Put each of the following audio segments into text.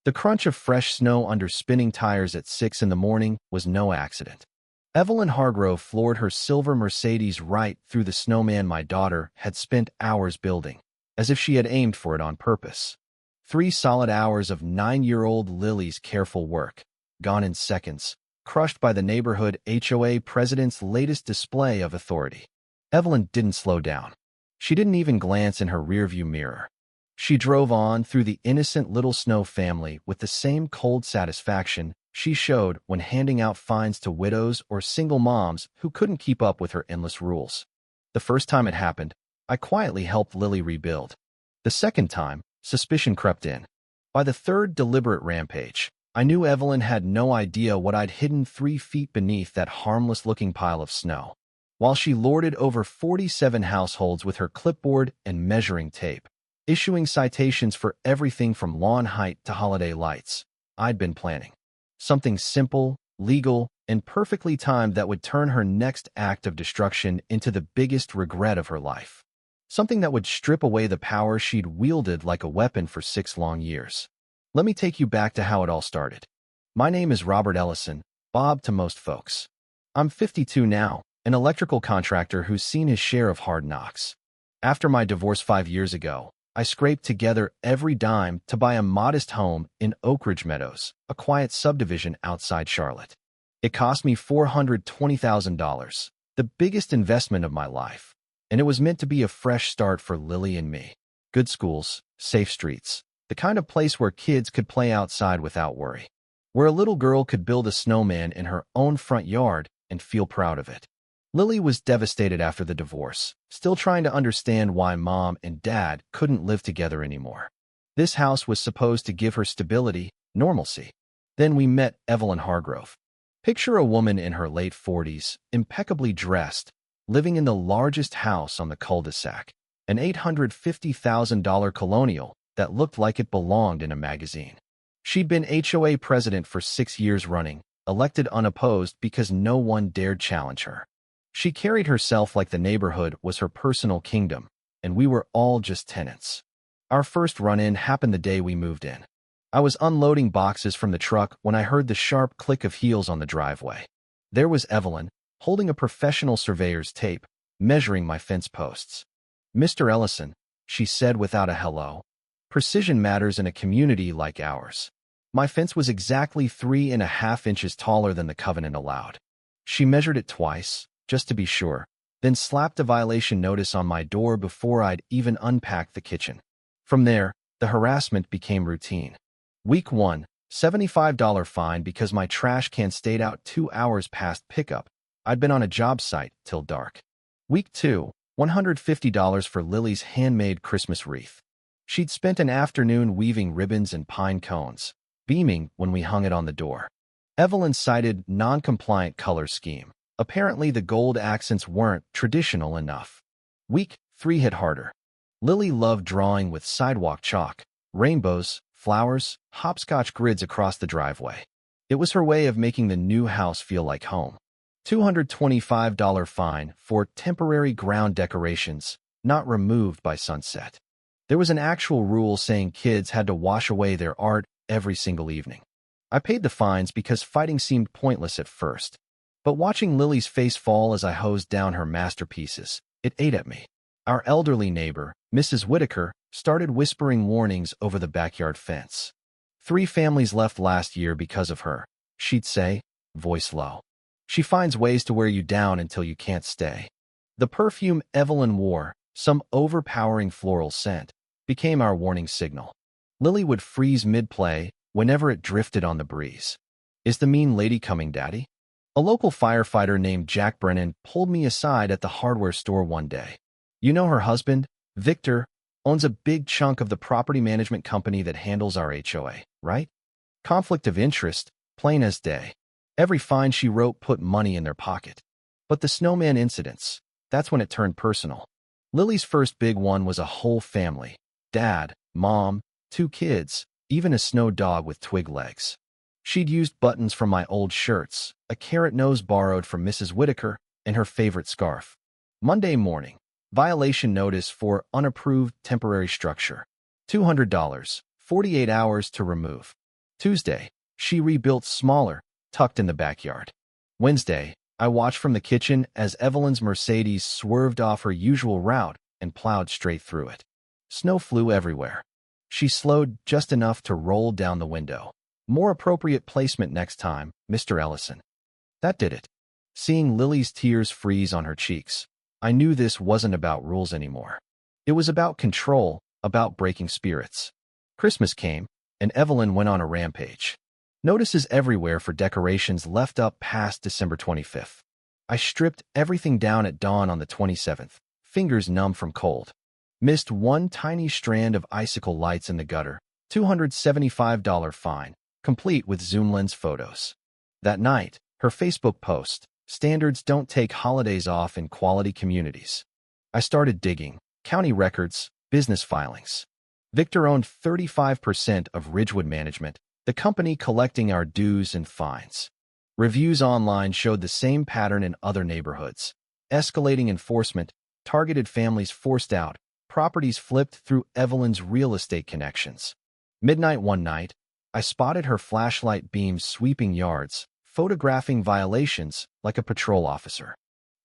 The crunch of fresh snow under spinning tires at 6 in the morning was no accident. Evelyn Hargrove floored her silver Mercedes right through the snowman my daughter had spent hours building, as if she had aimed for it on purpose. 3 solid hours of 9-year-old Lily's careful work, gone in seconds, crushed by the neighborhood HOA president's latest display of authority. Evelyn didn't slow down. She didn't even glance in her rearview mirror. She drove on through the innocent little Snow family with the same cold satisfaction she showed when handing out fines to widows or single moms who couldn't keep up with her endless rules. The first time it happened, I quietly helped Lily rebuild. The second time, suspicion crept in. By the third deliberate rampage, I knew Evelyn had no idea what I'd hidden 3 feet beneath that harmless-looking pile of snow. While she lorded over 47 households with her clipboard and measuring tape, issuing citations for everything from lawn height to holiday lights, I'd been planning something simple, legal, and perfectly timed that would turn her next act of destruction into the biggest regret of her life. Something that would strip away the power she'd wielded like a weapon for 6 long years. Let me take you back to how it all started. My name is Robert Ellison, Bob to most folks. I'm 52 now, an electrical contractor who's seen his share of hard knocks. After my divorce 5 years ago, I scraped together every dime to buy a modest home in Oak Ridge Meadows, a quiet subdivision outside Charlotte. It cost me $420,000, the biggest investment of my life, and it was meant to be a fresh start for Lily and me. Good schools, safe streets, the kind of place where kids could play outside without worry, where a little girl could build a snowman in her own front yard and feel proud of it. Lily was devastated after the divorce, still trying to understand why Mom and Dad couldn't live together anymore. This house was supposed to give her stability, normalcy. Then we met Evelyn Hargrove. Picture a woman in her late 40s, impeccably dressed, living in the largest house on the cul-de-sac, an $850,000 colonial that looked like it belonged in a magazine. She'd been HOA president for 6 years running, elected unopposed because no one dared challenge her. She carried herself like the neighborhood was her personal kingdom, and we were all just tenants. Our first run-in happened the day we moved in. I was unloading boxes from the truck when I heard the sharp click of heels on the driveway. There was Evelyn, holding a professional surveyor's tape, measuring my fence posts. "Mr. Ellison," she said without a hello, "precision matters in a community like ours." My fence was exactly 3.5 inches taller than the covenant allowed. She measured it twice, just to be sure, then slapped a violation notice on my door before I'd even unpacked the kitchen. From there, the harassment became routine. Week 1, $75 fine because my trash can stayed out 2 hours past pickup. I'd been on a job site till dark. Week 2, $150 for Lily's handmade Christmas wreath. She'd spent an afternoon weaving ribbons and pine cones, beaming when we hung it on the door. Evelyn cited non-compliant color scheme. Apparently the gold accents weren't traditional enough. Week 3 hit harder. Lily loved drawing with sidewalk chalk, rainbows, flowers, hopscotch grids across the driveway. It was her way of making the new house feel like home. $225 fine for temporary ground decorations, not removed by sunset. There was an actual rule saying kids had to wash away their art every single evening. I paid the fines because fighting seemed pointless at first. But watching Lily's face fall as I hosed down her masterpieces, it ate at me. Our elderly neighbor, Mrs. Whitaker, started whispering warnings over the backyard fence. 3 families left last year because of her, she'd say, voice low. She finds ways to wear you down until you can't stay. The perfume Evelyn wore, some overpowering floral scent, became our warning signal. Lily would freeze mid-play whenever it drifted on the breeze. "Is the mean lady coming, Daddy?" A local firefighter named Jack Brennan pulled me aside at the hardware store one day. "You know her husband, Victor, owns a big chunk of the property management company that handles our HOA, right? Conflict of interest, plain as day. Every fine she wrote put money in their pocket. But the Snowman incidents, that's when it turned personal. Lily's first big one was a whole family. Dad, Mom, 2 kids, even a snow dog with twig legs. She'd used buttons from my old shirts, a carrot nose borrowed from Mrs. Whitaker, and her favorite scarf. Monday morning, violation notice for unapproved temporary structure. $200, 48 hours to remove. Tuesday, she rebuilt smaller, tucked in the backyard. Wednesday, I watched from the kitchen as Evelyn's Mercedes swerved off her usual route and plowed straight through it. Snow flew everywhere. She slowed just enough to roll down the window. More appropriate placement next time, Mr. Ellison. That did it. Seeing Lily's tears freeze on her cheeks, I knew this wasn't about rules anymore. It was about control, about breaking spirits. Christmas came, and Evelyn went on a rampage. Notices everywhere for decorations left up past December 25th. I stripped everything down at dawn on the 27th, fingers numb from cold. Missed one tiny strand of icicle lights in the gutter, $275 fine, complete with zoom lens photos. That night, her Facebook post, "Standards don't take holidays off in quality communities." I started digging, county records, business filings. Victor owned 35% of Ridgewood Management, the company collecting our dues and fines. Reviews online showed the same pattern in other neighborhoods. Escalating enforcement, targeted families forced out, properties flipped through Evelyn's real estate connections. Midnight one night, I spotted her flashlight beams sweeping yards, photographing violations like a patrol officer.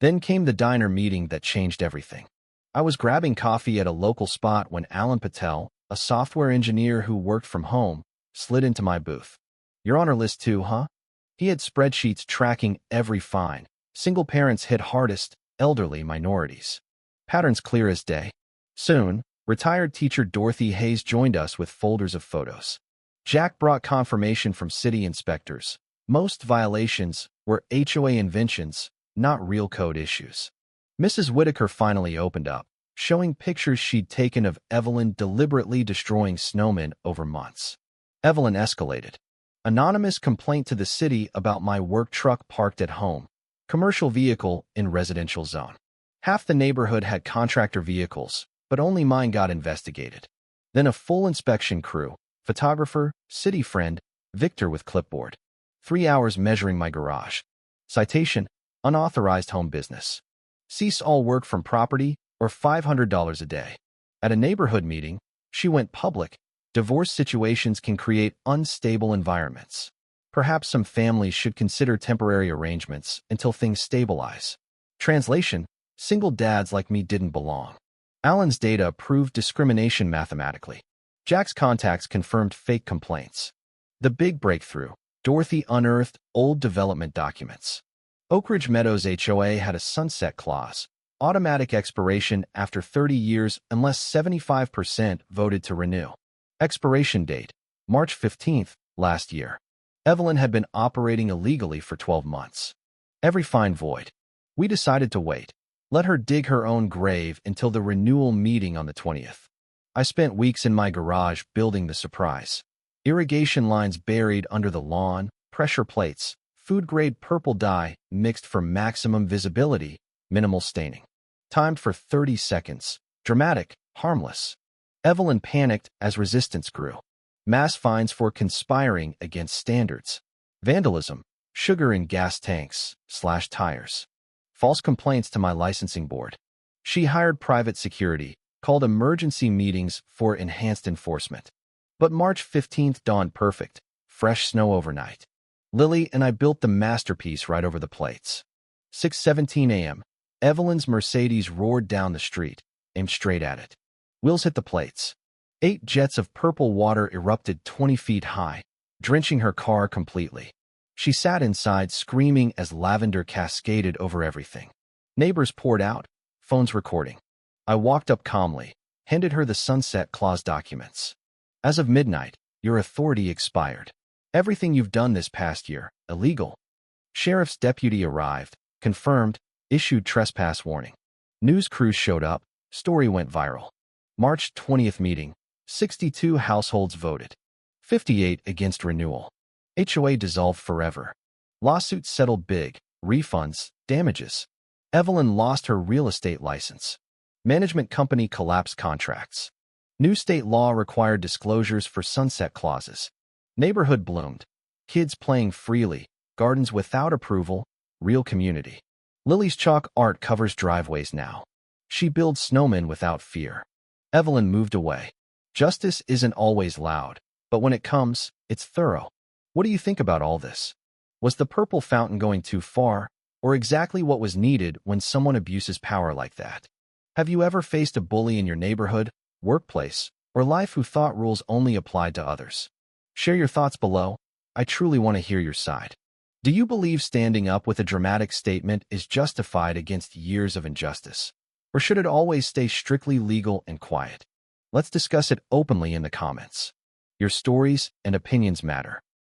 Then came the diner meeting that changed everything. I was grabbing coffee at a local spot when Alan Patel, a software engineer who worked from home, slid into my booth. "You're on our list too, huh?" He had spreadsheets tracking every fine. Single parents hit hardest, elderly minorities. Patterns clear as day. Soon, retired teacher Dorothy Hayes joined us with folders of photos. Jack brought confirmation from city inspectors. Most violations were HOA inventions, not real code issues. Mrs. Whitaker finally opened up, showing pictures she'd taken of Evelyn deliberately destroying Snowman over months. Evelyn escalated. Anonymous complaint to the city about my work truck parked at home. Commercial vehicle in residential zone. Half the neighborhood had contractor vehicles, but only mine got investigated. Then a full inspection crew, photographer, city friend, Victor with clipboard. 3 hours measuring my garage. Citation, unauthorized home business. Cease all work from property or $500 a day. At a neighborhood meeting, she went public. Divorce situations can create unstable environments. Perhaps some families should consider temporary arrangements until things stabilize. Translation, single dads like me didn't belong. Alan's data proved discrimination mathematically. Jack's contacts confirmed fake complaints. The big breakthrough, Dorothy unearthed old development documents. Oak Ridge Meadows HOA had a sunset clause, automatic expiration after 30 years unless 75% voted to renew. Expiration date, March 15th, last year. Evelyn had been operating illegally for 12 months. Every fine void. We decided to wait. Let her dig her own grave until the renewal meeting on the 20th. I spent weeks in my garage building the surprise. Irrigation lines buried under the lawn, pressure plates, food-grade purple dye mixed for maximum visibility, minimal staining. Timed for 30 seconds. Dramatic, harmless. Evelyn panicked as resistance grew. Mass fines for conspiring against standards. Vandalism, sugar in gas tanks, slashed tires. False complaints to my licensing board. She hired private security, called emergency meetings for enhanced enforcement. But March 15th dawned perfect, fresh snow overnight. Lily and I built the masterpiece right over the plates. 6:17 a.m. Evelyn's Mercedes roared down the street, aimed straight at it. Wheels hit the plates. 8 jets of purple water erupted 20 feet high, drenching her car completely. She sat inside screaming as lavender cascaded over everything. Neighbors poured out, phones recording. I walked up calmly, handed her the sunset clause documents. As of midnight, your authority expired. Everything you've done this past year, illegal. Sheriff's deputy arrived, confirmed, issued trespass warning. News crews showed up, story went viral. March 20th meeting, 62 households voted. 58 against renewal. HOA dissolved forever. Lawsuits settled big, refunds, damages. Evelyn lost her real estate license. Management company collapsed contracts. New state law required disclosures for sunset clauses. Neighborhood bloomed. Kids playing freely, gardens without approval, real community. Lily's chalk art covers driveways now. She builds snowmen without fear. Evelyn moved away. Justice isn't always loud, But when it comes, it's thorough. What do you think about all this? Was the purple fountain going too far, or exactly what was needed when someone abuses power like that? Have you ever faced a bully in your neighborhood, workplace, or life who thought rules only applied to others? Share your thoughts below. I truly want to hear your side. Do you believe standing up with a dramatic statement is justified against years of injustice? Or should it always stay strictly legal and quiet? Let's discuss it openly in the comments. Your stories and opinions matter.